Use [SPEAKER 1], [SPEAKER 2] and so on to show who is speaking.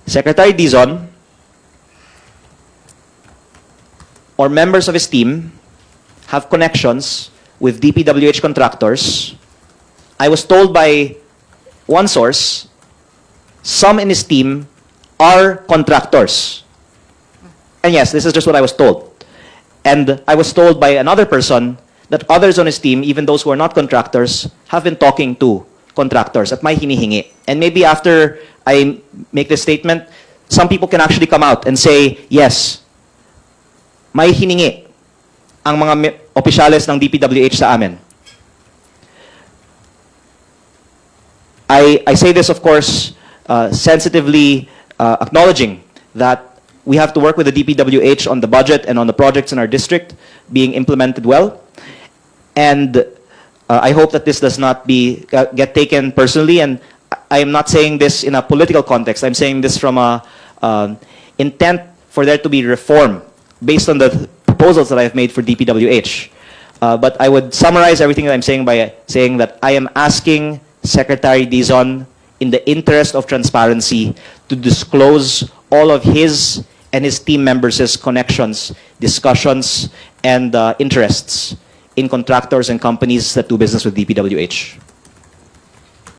[SPEAKER 1] Secretary Dizon or members of his team have connections with DPWH contractors. I was told by one source, some in his team are contractors. And yes, this is just what I was told. And I was told by another person that others on his team, even those who are not contractors, have been talking to contractors at may hinihingi. And maybe after I make this statement, some people can actually come out and say, yes, may hiningi ang mga opisyales ng DPWH sa amin. I say this, of course, sensitively acknowledging that we have to work with the DPWH on the budget and on the projects in our district being implemented well. And I hope that this does not get taken personally. And I am not saying this in a political context. I'm saying this from a intent for there to be reform based on the proposals that I've made for DPWH. But I would summarize everything that I'm saying by saying that I am asking Secretary Dizon, in the interest of transparency, to disclose all of his and his team members' connections, discussions, and interests in contractors and companies that do business with DPWH.